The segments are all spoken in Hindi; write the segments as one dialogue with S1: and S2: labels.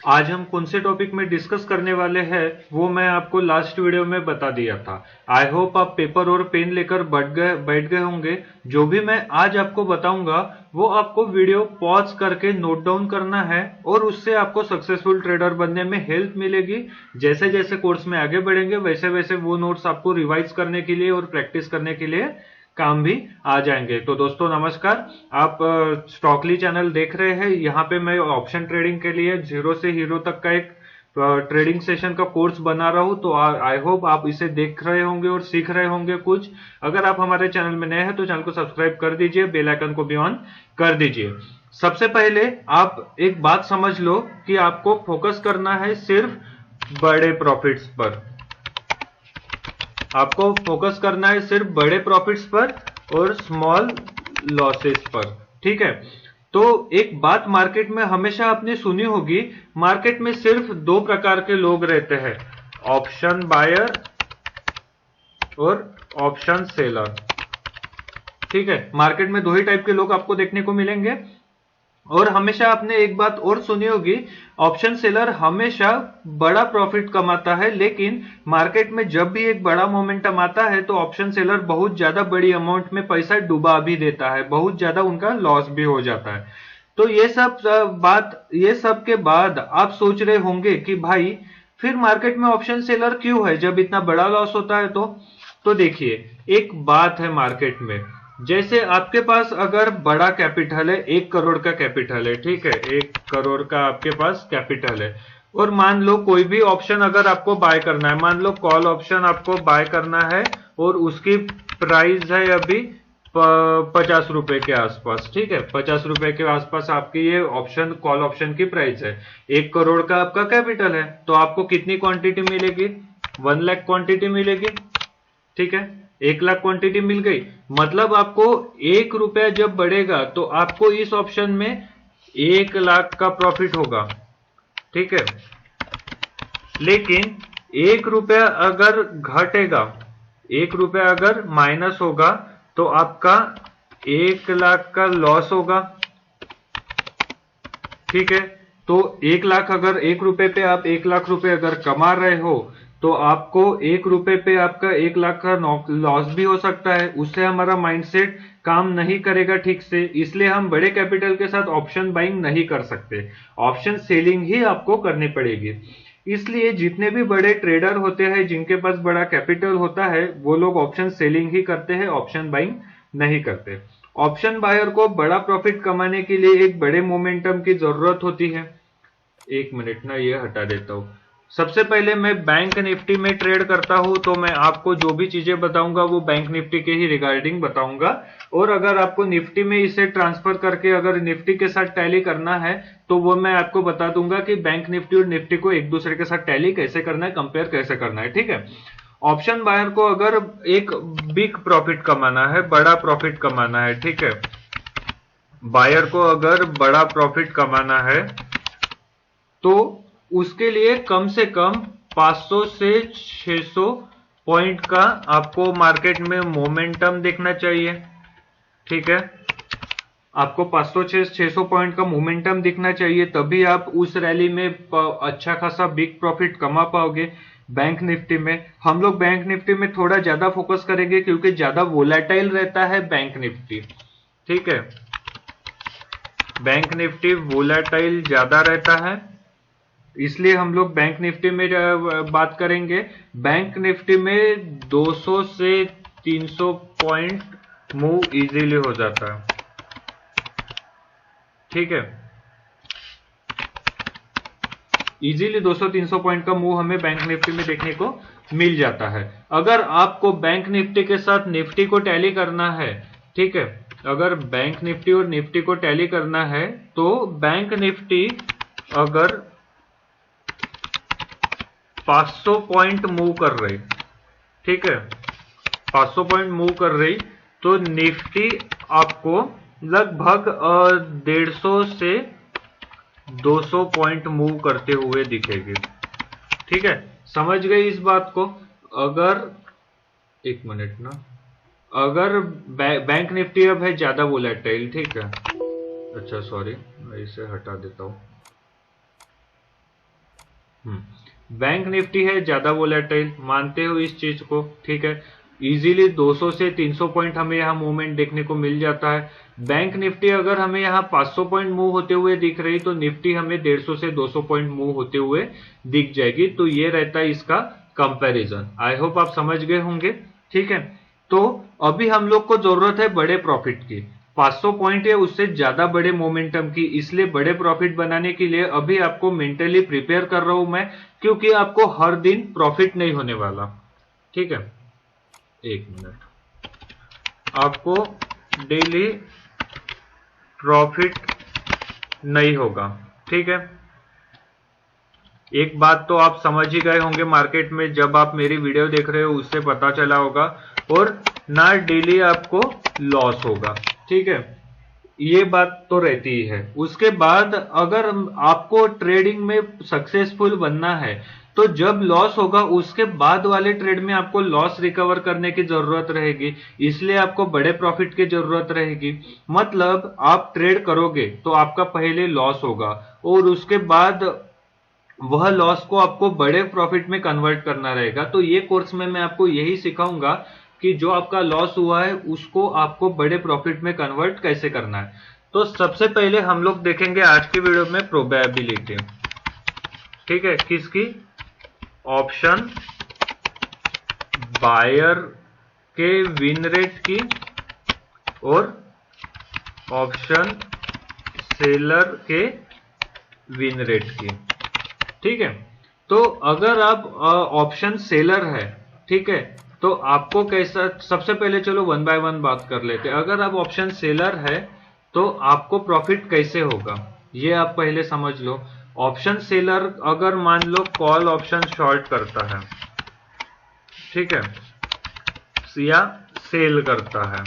S1: आज हम कौन से टॉपिक में डिस्कस करने वाले हैं वो मैं आपको लास्ट वीडियो में बता दिया था। आई होप आप पेपर और पेन लेकर बैठ गए होंगे। जो भी मैं आज आपको बताऊंगा वो आपको वीडियो पॉज करके नोट डाउन करना है और उससे आपको सक्सेसफुल ट्रेडर बनने में हेल्प मिलेगी। जैसे जैसे कोर्स में आगे बढ़ेंगे वैसे वैसे वो नोट्स आपको रिवाइज करने के लिए और प्रैक्टिस करने के लिए काम भी आ जाएंगे। तो दोस्तों नमस्कार, आप स्टॉकली चैनल देख रहे हैं। यहाँ पे मैं ऑप्शन ट्रेडिंग के लिए जीरो से हीरो तक का एक ट्रेडिंग सेशन का कोर्स बना रहा हूँ। तो आई होप आप इसे देख रहे होंगे और सीख रहे होंगे कुछ। अगर आप हमारे चैनल में नए हैं तो चैनल को सब्सक्राइब कर दीजिए, बेल आइकन को भी ऑन कर दीजिए। सबसे पहले आप एक बात समझ लो कि आपको फोकस करना है सिर्फ बड़े प्रॉफिट्स पर। आपको फोकस करना है सिर्फ बड़े प्रॉफिट्स पर और स्मॉल लॉसेस पर, ठीक है। तो एक बात मार्केट में हमेशा आपने सुनी होगी, मार्केट में सिर्फ दो प्रकार के लोग रहते हैं, ऑप्शन बायर और ऑप्शन सेलर, ठीक है। मार्केट में दो ही टाइप के लोग आपको देखने को मिलेंगे। और हमेशा आपने एक बात और सुनी होगी, ऑप्शन सेलर हमेशा बड़ा प्रॉफिट कमाता है, लेकिन मार्केट में जब भी एक बड़ा मोमेंटम आता है तो ऑप्शन सेलर बहुत ज्यादा बड़ी अमाउंट में पैसा डुबा भी देता है, बहुत ज्यादा उनका लॉस भी हो जाता है। तो ये सब के बाद आप सोच रहे होंगे कि भाई फिर मार्केट में ऑप्शन सेलर क्यों है जब इतना बड़ा लॉस होता है। तो देखिए, एक बात है मार्केट में, जैसे आपके पास अगर बड़ा कैपिटल है, 1 करोड़ का कैपिटल है, ठीक है, 1 करोड़ का आपके पास कैपिटल है, और मान लो कोई भी ऑप्शन अगर आपको बाय करना है, मान लो कॉल ऑप्शन आपको बाय करना है और उसकी प्राइस है अभी 50 रुपए के आसपास, ठीक है, 50 रुपए के आसपास आपकी ये ऑप्शन कॉल ऑप्शन की प्राइस है। 1 करोड़ का आपका कैपिटल है तो आपको कितनी क्वांटिटी मिलेगी? 1 लाख क्वांटिटी मिलेगी, ठीक है। 1 लाख क्वांटिटी मिल गई, मतलब आपको 1 रुपया जब बढ़ेगा तो आपको इस ऑप्शन में 1 लाख का प्रॉफिट होगा, ठीक है। लेकिन 1 रुपया अगर घटेगा, 1 रुपया अगर माइनस होगा तो आपका 1 लाख का लॉस होगा, ठीक है। तो 1 लाख अगर 1 रुपए पे आप 1 लाख रुपए अगर कमा रहे हो तो आपको 1 रुपए पे आपका 1 लाख का लॉस भी हो सकता है। उससे हमारा माइंडसेट काम नहीं करेगा ठीक से, इसलिए हम बड़े कैपिटल के साथ ऑप्शन बाइंग नहीं कर सकते, ऑप्शन सेलिंग ही आपको करनी पड़ेगी। इसलिए जितने भी बड़े ट्रेडर होते हैं जिनके पास बड़ा कैपिटल होता है वो लोग ऑप्शन सेलिंग ही करते हैं, ऑप्शन बाइंग नहीं करते। ऑप्शन बायर को बड़ा प्रॉफिट कमाने के लिए एक बड़े मोमेंटम की जरूरत होती है। एक मिनट ना, ये हटा देता हूं। सबसे पहले मैं बैंक निफ्टी में ट्रेड करता हूं, तो मैं आपको जो भी चीजें बताऊंगा वो बैंक निफ्टी के ही रिगार्डिंग बताऊंगा। और अगर आपको निफ्टी में इसे ट्रांसफर करके अगर निफ्टी के साथ टैली करना है तो वो मैं आपको बता दूंगा कि बैंक निफ्टी और निफ्टी को एक दूसरे के साथ टैली कैसे करना है, कंपेयर कैसे करना है, ठीक है। ऑप्शन बायर को अगर एक बिग प्रॉफिट कमाना है, बड़ा प्रॉफिट कमाना है, ठीक है, बायर को अगर बड़ा प्रॉफिट कमाना है तो उसके लिए कम से कम 500 से 600 पॉइंट का आपको मार्केट में मोमेंटम देखना चाहिए, ठीक है। आपको 500 से 600 पॉइंट का मोमेंटम दिखना चाहिए, तभी आप उस रैली में अच्छा खासा बिग प्रॉफिट कमा पाओगे। बैंक निफ्टी में हम लोग बैंक निफ्टी में थोड़ा ज्यादा फोकस करेंगे क्योंकि ज्यादा वोलेटाइल रहता है बैंक निफ्टी, ठीक है। बैंक निफ्टी वोलेटाइल ज्यादा रहता है, इसलिए हम लोग बैंक निफ्टी में बात करेंगे। बैंक निफ्टी में 200 से 300 पॉइंट मूव इजीली हो जाता है, ठीक है। इजीली 200-300 पॉइंट का मूव हमें बैंक निफ्टी में देखने को मिल जाता है। अगर आपको बैंक निफ्टी के साथ निफ्टी को टैली करना है, ठीक है, अगर बैंक निफ्टी और निफ्टी को टैली करना है तो बैंक निफ्टी अगर 500 पॉइंट मूव कर रही, ठीक है, 500 पॉइंट मूव कर रही तो निफ्टी आपको लगभग 150 से 200 पॉइंट मूव करते हुए दिखेगी, ठीक है। समझ गए इस बात को? अगर एक मिनट ना, अगर बैंक निफ्टी अब है ज्यादा वोलेटाइल, ठीक है, अच्छा सॉरी मैं इसे हटा देता हूं। बैंक निफ्टी है ज्यादा वोलेटाइल, मानते हो इस चीज को, ठीक है। इजीली 200 से 300 पॉइंट हमें यहाँ मूवमेंट देखने को मिल जाता है। बैंक निफ्टी अगर हमें यहाँ 500 पॉइंट मूव होते हुए दिख रही तो निफ्टी हमें 150 से 200 पॉइंट मूव होते हुए दिख जाएगी। तो ये रहता है इसका कंपैरिजन। आई होप आप समझ गए होंगे, ठीक है। तो अभी हम लोग को जरूरत है बड़े प्रॉफिट की, 500 पॉइंट या उससे ज्यादा बड़े मोमेंटम की। इसलिए बड़े प्रॉफिट बनाने के लिए अभी आपको मेंटली प्रिपेयर कर रहा हूं मैं, क्योंकि आपको हर दिन प्रॉफिट नहीं होने वाला, ठीक है। एक मिनट, आपको डेली प्रॉफिट नहीं होगा, ठीक है। एक बात तो आप समझ ही गए होंगे मार्केट में, जब आप मेरी वीडियो देख रहे हो उससे पता चला होगा, और ना डेली आपको लॉस होगा, ठीक है। ये बात तो रहती ही है। उसके बाद अगर आपको ट्रेडिंग में सक्सेसफुल बनना है तो जब लॉस होगा उसके बाद वाले ट्रेड में आपको लॉस रिकवर करने की जरूरत रहेगी, इसलिए आपको बड़े प्रॉफिट की जरूरत रहेगी। मतलब आप ट्रेड करोगे तो आपका पहले लॉस होगा और उसके बाद वह लॉस को आपको बड़े प्रॉफिट में कन्वर्ट करना रहेगा। तो ये कोर्स में मैं आपको यही सिखाऊंगा कि जो आपका लॉस हुआ है उसको आपको बड़े प्रॉफिट में कन्वर्ट कैसे करना है। तो सबसे पहले हम लोग देखेंगे आज की वीडियो में प्रोबेबिलिटी, ठीक है। किसकी? ऑप्शन बायर के विन रेट की और ऑप्शन सेलर के विन रेट की, ठीक है। तो अगर आप ऑप्शन सेलर है, ठीक है, तो आपको कैसा, सबसे पहले चलो वन बाय वन बात कर लेते हैं। अगर आप ऑप्शन सेलर है तो आपको प्रॉफिट कैसे होगा ये आप पहले समझ लो। ऑप्शन सेलर अगर मान लो कॉल ऑप्शन शॉर्ट करता है, ठीक है, या सेल करता है,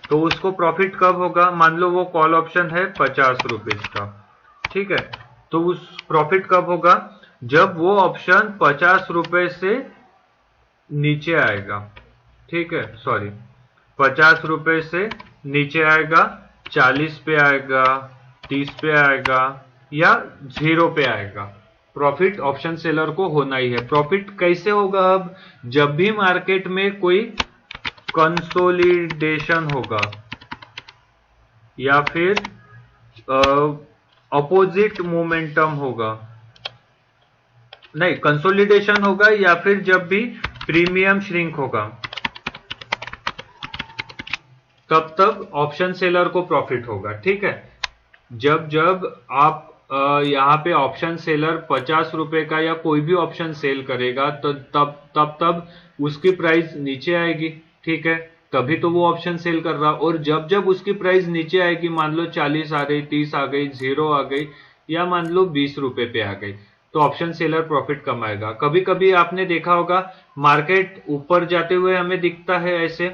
S1: तो उसको प्रॉफिट कब होगा? मान लो वो कॉल ऑप्शन है 50 रुपीज का, ठीक है, तो उस प्रॉफिट कब होगा? जब वो ऑप्शन 50 रुपए से नीचे आएगा, ठीक है, सॉरी 50 रुपए से नीचे आएगा, 40 पे आएगा, 30 पे आएगा या 0 पे आएगा, प्रॉफिट ऑप्शन सेलर को होना ही है। प्रॉफिट कैसे होगा? अब जब भी मार्केट में कोई कंसोलिडेशन होगा या फिर अपोजिट मोमेंटम होगा, नहीं कंसोलिडेशन होगा या फिर जब भी प्रीमियम श्रिंक होगा, तब तब ऑप्शन सेलर को प्रॉफिट होगा, ठीक है। जब जब आप यहाँ पे ऑप्शन सेलर 50 रुपए का या कोई भी ऑप्शन सेल करेगा तो तब उसकी प्राइस नीचे आएगी, ठीक है, तभी तो वो ऑप्शन सेल कर रहा। और जब जब उसकी प्राइस नीचे आएगी, मान लो 40 आ गई, 30 आ गई, 0 आ गई या मान लो 20 रुपए पे आ गई, तो ऑप्शन सेलर प्रॉफिट कमाएगा। कभी कभी आपने देखा होगा मार्केट ऊपर जाते हुए हमें दिखता है ऐसे,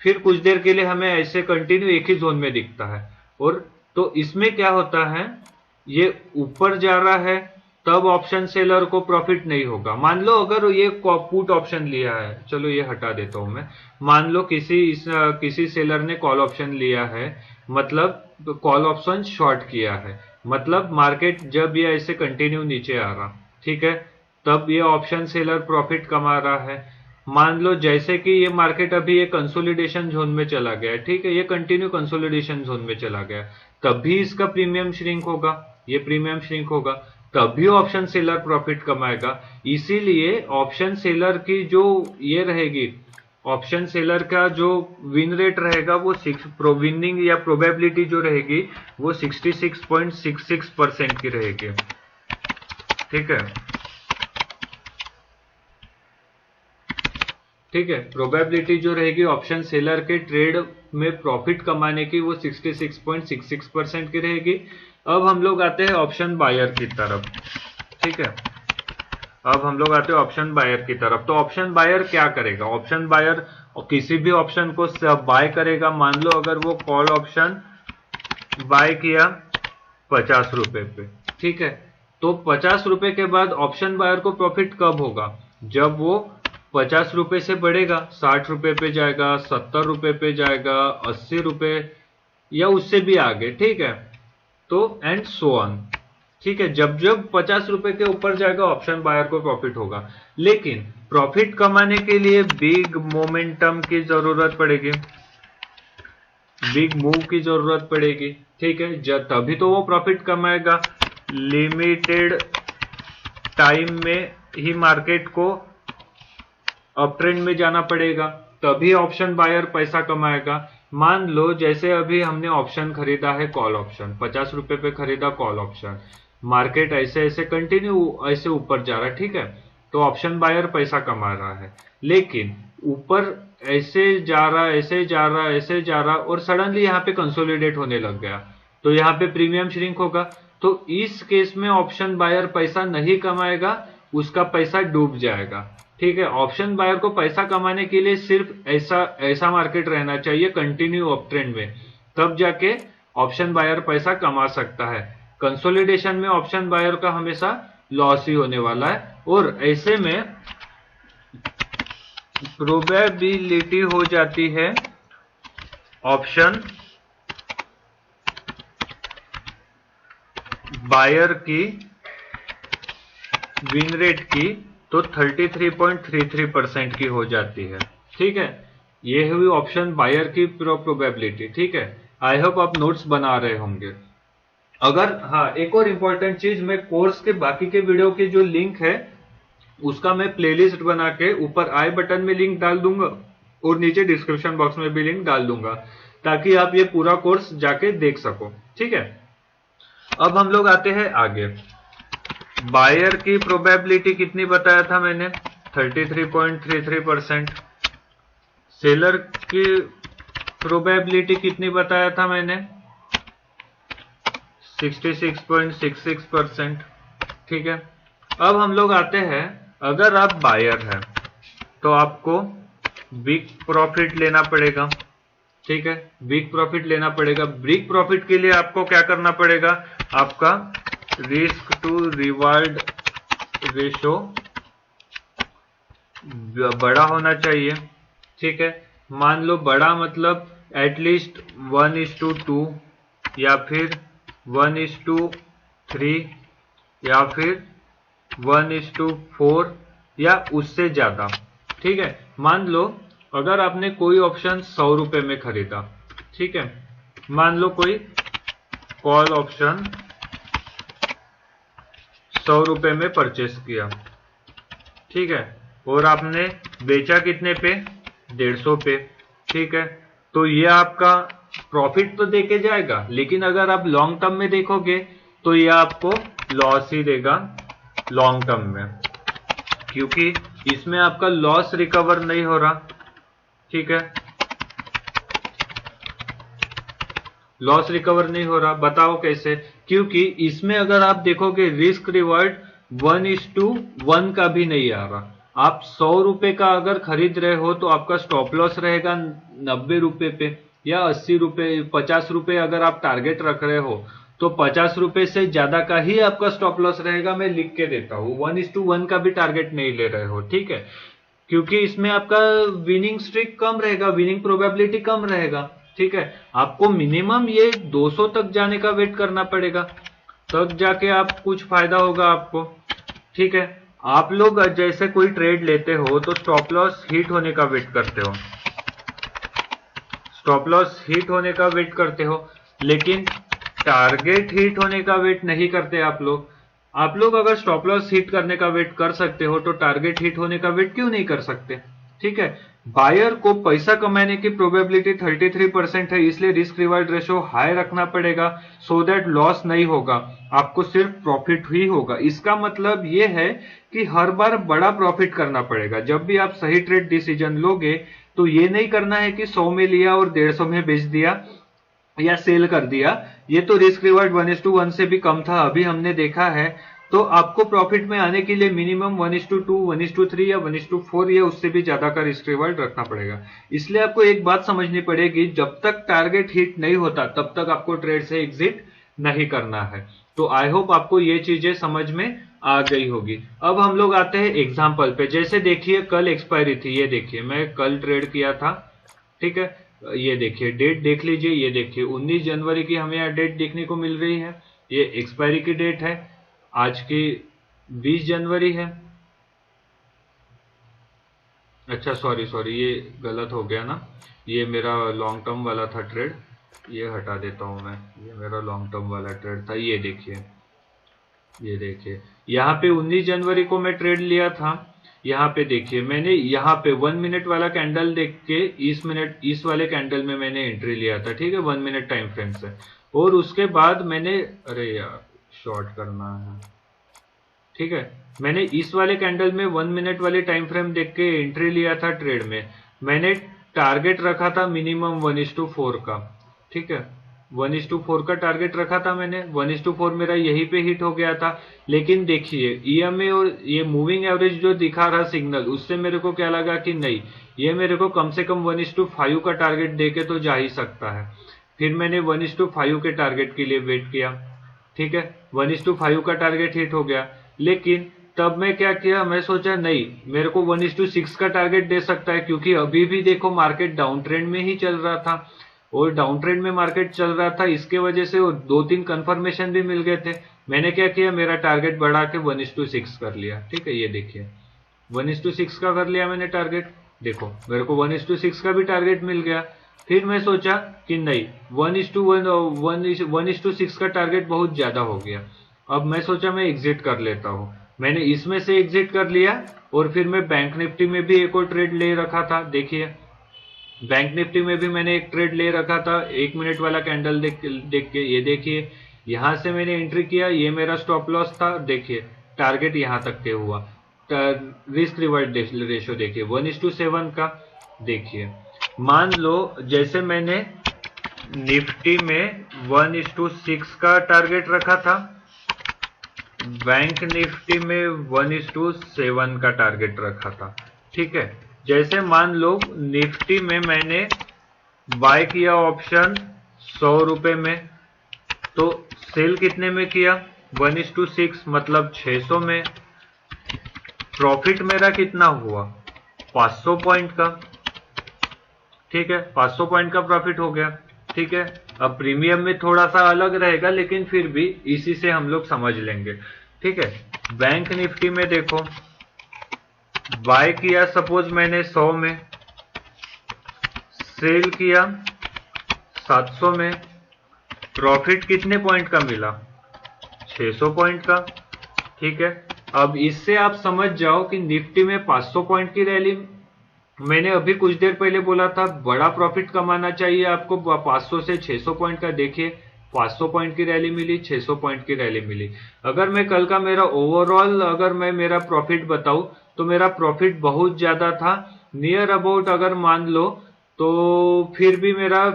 S1: फिर कुछ देर के लिए हमें ऐसे कंटिन्यू एक ही जोन में दिखता है। और तो इसमें क्या होता है, ये ऊपर जा रहा है तब ऑप्शन सेलर को प्रॉफिट नहीं होगा। मान लो अगर ये पुट ऑप्शन लिया है, चलो ये हटा देता हूं मैं, मान लो किसी सेलर ने कॉल ऑप्शन लिया है, मतलब कॉल ऑप्शन शॉर्ट किया है, मतलब मार्केट जब ये ऐसे कंटिन्यू नीचे आ रहा, ठीक है, तब ये ऑप्शन सेलर प्रॉफिट कमा रहा है। मान लो जैसे कि ये मार्केट अभी ये कंसोलिडेशन जोन में चला गया, ठीक है, ये कंटिन्यू कंसोलिडेशन जोन में चला गया, तब भी इसका प्रीमियम श्रिंक होगा, ये प्रीमियम श्रिंक होगा, तभी ऑप्शन सेलर प्रॉफिट कमाएगा। इसीलिए ऑप्शन सेलर की जो ये रहेगी, ऑप्शन सेलर का जो विन रेट रहेगा वो विनिंग या प्रोबेबिलिटी जो रहेगी वो 66.66% की रहेगी, ठीक है, ठीक है। प्रोबेबिलिटी जो रहेगी ऑप्शन सेलर के ट्रेड में प्रॉफिट कमाने की वो 66.66% की रहेगी। अब हम लोग आते हैं ऑप्शन बायर की तरफ, ठीक है, अब हम लोग आते हैं ऑप्शन बायर की तरफ। तो ऑप्शन बायर क्या करेगा? ऑप्शन बायर किसी भी ऑप्शन को बाय करेगा। मान लो अगर वो कॉल ऑप्शन बाय किया 50 रुपए पे, ठीक है, तो 50 रुपए के बाद ऑप्शन बायर को प्रॉफिट कब होगा? जब वो 50 रुपए से बढ़ेगा, 60 रुपए पे जाएगा, 70 रुपए पे जाएगा, 80 रुपए या उससे भी आगे, ठीक है, तो एंड सो ऑन। ठीक है, जब जब 50 रुपए के ऊपर जाएगा ऑप्शन बायर को प्रॉफिट होगा। लेकिन प्रॉफिट कमाने के लिए बिग मोमेंटम की जरूरत पड़ेगी, बिग मूव की जरूरत पड़ेगी। ठीक है, जब तभी तो वो प्रॉफिट कमाएगा। लिमिटेड टाइम में ही मार्केट को अप ट्रेंड में जाना पड़ेगा, तभी ऑप्शन बायर पैसा कमाएगा। मान लो जैसे अभी हमने ऑप्शन खरीदा है, कॉल ऑप्शन 50 रुपए पे खरीदा कॉल ऑप्शन, मार्केट ऐसे ऐसे कंटिन्यू ऐसे ऊपर जा रहा है। ठीक है, तो ऑप्शन बायर पैसा कमा रहा है, लेकिन ऊपर ऐसे जा रहा ऐसे जा रहा ऐसे जा रहा और सडनली यहाँ पे कंसोलिडेट होने लग गया, तो यहाँ पे प्रीमियम श्रिंक होगा। तो इस केस में ऑप्शन बायर पैसा नहीं कमाएगा, उसका पैसा डूब जाएगा। ठीक है, ऑप्शन बायर को पैसा कमाने के लिए सिर्फ ऐसा मार्केट रहना चाहिए कंटिन्यू अप ट्रेंड में, तब जाके ऑप्शन बायर पैसा कमा सकता है। कंसोलिडेशन में ऑप्शन बायर का हमेशा लॉस ही होने वाला है, और ऐसे में प्रोबेबिलिटी हो जाती है ऑप्शन बायर की विन रेट की तो 33.33% की हो जाती है। ठीक है, ये हुई ऑप्शन बायर की प्रोबेबिलिटी। ठीक है, आई होप आप नोट्स बना रहे होंगे। अगर हाँ, एक और इंपॉर्टेंट चीज, मैं कोर्स के बाकी के वीडियो के जो लिंक है उसका मैं प्लेलिस्ट बना के ऊपर आई बटन में लिंक डाल दूंगा और नीचे डिस्क्रिप्शन बॉक्स में भी लिंक डाल दूंगा, ताकि आप ये पूरा कोर्स जाके देख सको। ठीक है, अब हम लोग आते हैं आगे। बायर की प्रोबेबिलिटी कितनी बताया था मैंने, 33.33%। सेलर की प्रोबेबिलिटी कितनी बताया था मैंने, 66.66%। ठीक है, अब हम लोग आते हैं, अगर आप बायर हैं तो आपको बिग प्रॉफिट लेना पड़ेगा। ठीक है, बिग प्रॉफिट लेना पड़ेगा। बिग प्रॉफिट के लिए आपको क्या करना पड़ेगा, आपका रिस्क टू रिवार्ड रेशो बड़ा होना चाहिए। ठीक है, मान लो बड़ा मतलब एटलीस्ट 1:2 या फिर 1:3 या फिर 1:4 या उससे ज्यादा। ठीक है, मान लो अगर आपने कोई ऑप्शन 100 रुपए में खरीदा, ठीक है, मान लो कोई कॉल ऑप्शन 100 रुपए में परचेस किया। ठीक है, और आपने बेचा कितने पे, 150 पे। ठीक है, तो ये आपका प्रॉफिट तो देके जाएगा, लेकिन अगर आप लॉन्ग टर्म में देखोगे तो ये आपको लॉस ही देगा लॉन्ग टर्म में, क्योंकि इसमें आपका लॉस रिकवर नहीं हो रहा। ठीक है, लॉस रिकवर नहीं हो रहा, बताओ कैसे, क्योंकि इसमें अगर आप देखोगे रिस्क रिवार्ड 1:1 का भी नहीं आ रहा। आप 100 रुपए का अगर खरीद रहे हो तो आपका स्टॉप लॉस रहेगा 90 रुपए पे या 80 रुपए, 50 रुपए अगर आप टारगेट रख रहे हो तो 50 रुपए से ज्यादा का ही आपका स्टॉप लॉस रहेगा। मैं लिख के देता हूं, 1:1 का भी टारगेट नहीं ले रहे हो। ठीक है, क्योंकि इसमें आपका विनिंग स्ट्रिक कम रहेगा, विनिंग प्रोबेबिलिटी कम रहेगा। ठीक है, आपको मिनिमम ये 200 तक जाने का वेट करना पड़ेगा, तब जाके आप कुछ फायदा होगा आपको। ठीक है, आप लोग जैसे कोई ट्रेड लेते हो तो स्टॉप लॉस हिट होने का वेट करते हो, स्टॉप लॉस हिट होने का वेट करते हो, लेकिन टारगेट हिट होने का वेट नहीं करते आप लोग। आप लोग अगर स्टॉप लॉस हिट करने का वेट कर सकते हो तो टारगेट हिट होने का वेट क्यों नहीं कर सकते। ठीक है, बायर को पैसा कमाने की प्रोबेबिलिटी 33% है, इसलिए रिस्क रिवार्ड रेशो हाई रखना पड़ेगा, सो दैट लॉस नहीं होगा, आपको सिर्फ प्रॉफिट ही होगा। इसका मतलब ये है कि हर बार बड़ा प्रॉफिट करना पड़ेगा। जब भी आप सही ट्रेड डिसीजन लोगे तो ये नहीं करना है कि 100 में लिया और 150 में बेच दिया या सेल कर दिया, ये तो रिस्क रिवार्ड 1:1 से भी कम था, अभी हमने देखा है। तो आपको प्रॉफिट में आने के लिए मिनिमम 1:2, 1:3 या 1:4 या उससे भी ज्यादा का रिस्क रिवार्ड रखना पड़ेगा। इसलिए आपको एक बात समझनी पड़ेगी, जब तक टारगेट हिट नहीं होता तब तक आपको ट्रेड से एग्जिट नहीं करना है। तो आई होप आपको ये चीजें समझ में आ गई होगी। अब हम लोग आते हैं एग्जाम्पल पे। जैसे देखिए कल एक्सपायरी थी, ये देखिए मैं कल ट्रेड किया था। ठीक है, ये देखिए डेट देख लीजिए, ये देखिए 19 जनवरी की हमें यहाँ डेट देखने को मिल रही है। ये एक्सपायरी की डेट है, आज की 20 जनवरी है। अच्छा सॉरी ये गलत हो गया ना, ये मेरा लॉन्ग टर्म वाला था ट्रेड, ये हटा देता हूं मैं, ये मेरा लॉन्ग टर्म वाला ट्रेड था। ये देखिए यहाँ पे 19 जनवरी को मैं ट्रेड लिया था। यहाँ पे देखिए मैंने यहाँ पे 1 मिनट वाला कैंडल देख के इस वाले कैंडल में मैंने एंट्री लिया था, ठीक है, 1 मिनट टाइम फ्रेम से। और उसके बाद मैंने, अरे यार शॉर्ट करना है, ठीक है, मैंने इस वाले कैंडल में 1 मिनट वाले टाइम फ्रेम देख के एंट्री लिया था ट्रेड में। मैंने टारगेट रखा था मिनिमम 1:4 का, ठीक है, 1:4 का टारगेट रखा था मैंने। 1:4 मेरा यहीं पे हिट हो गया था। लेकिन देखिए ईएमए और ये मूविंग एवरेज जो दिखा रहा सिग्नल, उससे मेरे को क्या लगा कि नहीं, ये मेरे को कम से कम 1:5 का टारगेट देके तो जा ही सकता है। फिर मैंने 1:5 के टारगेट के लिए वेट किया, ठीक है, 1:5 का टारगेट हिट हो गया। लेकिन तब मैं क्या किया, मैं सोचा नहीं, मेरे को 1:6 का टारगेट दे सकता है, क्योंकि अभी भी देखो मार्केट डाउन ट्रेंड में ही चल रहा था, और डाउन ट्रेंड में मार्केट चल रहा था, इसके वजह से 2-3 कंफर्मेशन भी मिल गए थे। मैंने क्या किया, मेरा टारगेट बढ़ा के 1:6 कर लिया, ठीक है, ये देखिए 1:6 का कर लिया मैंने टारगेट। देखो मेरे को 1:6 का भी टारगेट मिल गया। फिर मैं सोचा कि नहीं, 1:6 का टारगेट बहुत ज्यादा हो गया, अब मैं सोचा मैं एग्जिट कर लेता हूँ। मैंने इसमें से एग्जिट कर लिया, और फिर मैं बैंक निफ्टी में भी एक और ट्रेड ले रखा था। देखिए बैंक निफ्टी में भी मैंने एक ट्रेड ले रखा था, 1 मिनट वाला कैंडल देख के, ये देखिए यहां से मैंने एंट्री किया, ये मेरा स्टॉप लॉस था। देखिए टारगेट यहां तक के हुआ, रिस्क रिवार्ड रेशियो देखिए 1:7 का। देखिए मान लो जैसे मैंने निफ्टी में 1:6 का टारगेट रखा था, बैंक निफ्टी में 1:7 का टारगेट रखा था, ठीक है। जैसे मान लो निफ्टी में मैंने बाय किया ऑप्शन 100 रुपए में, तो सेल कितने में किया, 1:6 मतलब 600 में। प्रॉफिट मेरा कितना हुआ, 500 पॉइंट का, ठीक है, 500 पॉइंट का प्रॉफिट हो गया, ठीक है। अब प्रीमियम में थोड़ा सा अलग रहेगा, लेकिन फिर भी इसी से हम लोग समझ लेंगे, ठीक है। बैंक निफ्टी में देखो बाय किया सपोज मैंने 100 में, सेल किया 700 में, प्रॉफिट कितने पॉइंट का मिला, 600 पॉइंट का, ठीक है। अब इससे आप समझ जाओ कि निफ्टी में 500 पॉइंट की रैली, मैंने अभी कुछ देर पहले बोला था बड़ा प्रॉफिट कमाना चाहिए आपको 500 से 600 पॉइंट का। देखिए 500 पॉइंट की रैली मिली, 600 पॉइंट की रैली मिली। अगर मैं कल का मेरा ओवरऑल अगर मैं मेरा प्रॉफिट बताऊं, तो मेरा प्रॉफिट बहुत ज्यादा था, नियर अबाउट अगर मान लो तो फिर भी मेरा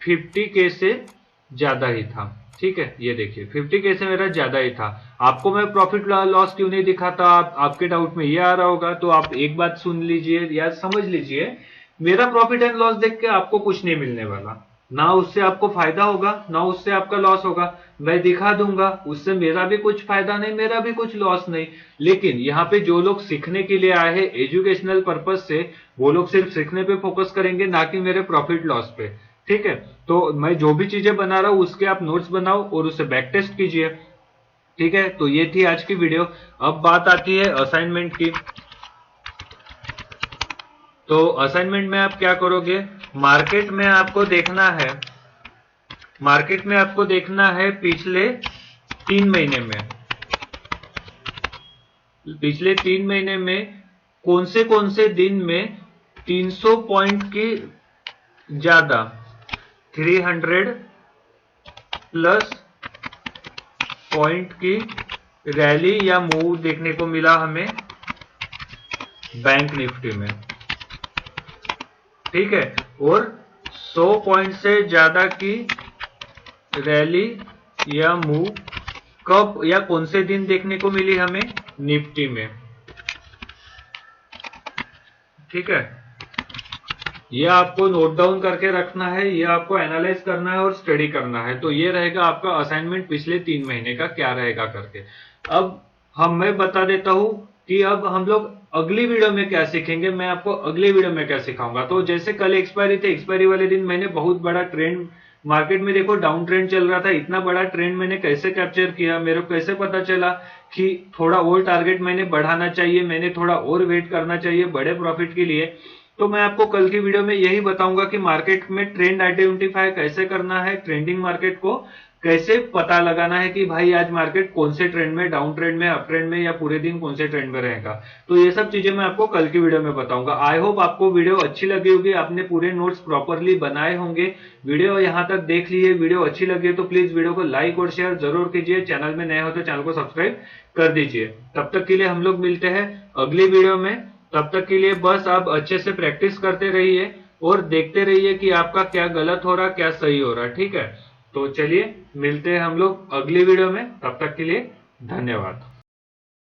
S1: 50K से ज्यादा ही था, ठीक है। ये देखिए 50K से मेरा ज्यादा ही था। आपको मैं प्रॉफिट लॉस क्यों नहीं दिखाता, आपके डाउट में ये आ रहा होगा, तो आप एक बात सुन लीजिए या समझ लीजिए, मेरा प्रॉफिट एंड लॉस देख के आपको कुछ नहीं मिलने वाला, ना उससे आपको फायदा होगा ना उससे आपका लॉस होगा। मैं दिखा दूंगा, उससे मेरा भी कुछ फायदा नहीं, मेरा भी कुछ लॉस नहीं। लेकिन यहाँ पे जो लोग सीखने के लिए आए हैं एजुकेशनल पर्पज से, वो लोग सिर्फ सीखने पे फोकस करेंगे, ना कि मेरे प्रॉफिट लॉस पे, ठीक है। तो मैं जो भी चीजें बना रहा हूं उसके आप नोट्स बनाओ और उसे बैक टेस्ट कीजिए, ठीक है। तो ये थी आज की वीडियो। अब बात आती है असाइनमेंट की। तो असाइनमेंट में आप क्या करोगे, मार्केट में आपको देखना है पिछले 3 महीने में, पिछले 3 महीने में कौन से दिन में 300 पॉइंट की ज्यादा 300 प्लस पॉइंट की रैली या मूव देखने को मिला हमें बैंक निफ्टी में, ठीक है। और 100 पॉइंट से ज्यादा की रैली या मूव कब या कौन से दिन देखने को मिली हमें निफ्टी में, ठीक है। ये आपको नोट डाउन करके रखना है, ये आपको एनालाइज करना है और स्टडी करना है। तो ये रहेगा आपका असाइनमेंट पिछले 3 महीने का क्या रहेगा करके। अब मैं बता देता हूं कि अब हम लोग अगली वीडियो में क्या सीखेंगे, मैं आपको अगली वीडियो में क्या सिखाऊंगा। तो जैसे कल एक्सपायरी थे, एक्सपायरी वाले दिन मैंने बहुत बड़ा ट्रेंड मार्केट में देखो डाउन ट्रेंड चल रहा था, इतना बड़ा ट्रेंड मैंने कैसे कैप्चर किया, मेरे को कैसे पता चला कि थोड़ा और टारगेट मैंने बढ़ाना चाहिए, मैंने थोड़ा और वेट करना चाहिए बड़े प्रॉफिट के लिए। तो मैं आपको कल की वीडियो में यही बताऊंगा कि मार्केट में ट्रेंड आइडेंटिफाई कैसे करना है, ट्रेंडिंग मार्केट को कैसे पता लगाना है कि भाई आज मार्केट कौन से ट्रेंड में, डाउन ट्रेंड में, अप ट्रेंड में, या पूरे दिन कौन से ट्रेंड में रहेगा। तो ये सब चीजें मैं आपको कल की वीडियो में बताऊंगा। आई होप आपको वीडियो अच्छी लगी होगी, आपने पूरे नोट्स प्रॉपरली बनाए होंगे। वीडियो यहां तक देख लीजिए, वीडियो अच्छी लगी तो प्लीज वीडियो को लाइक और शेयर जरूर कीजिए। चैनल में नए हो तो चैनल को सब्सक्राइब कर दीजिए। तब तक के लिए हम लोग मिलते हैं अगली वीडियो में। तब तक के लिए बस आप अच्छे से प्रैक्टिस करते रहिए और देखते रहिए कि आपका क्या गलत हो रहा, क्या सही हो रहा। ठीक है, तो चलिए मिलते हैं हम लोग अगली वीडियो में। तब तक के लिए धन्यवाद।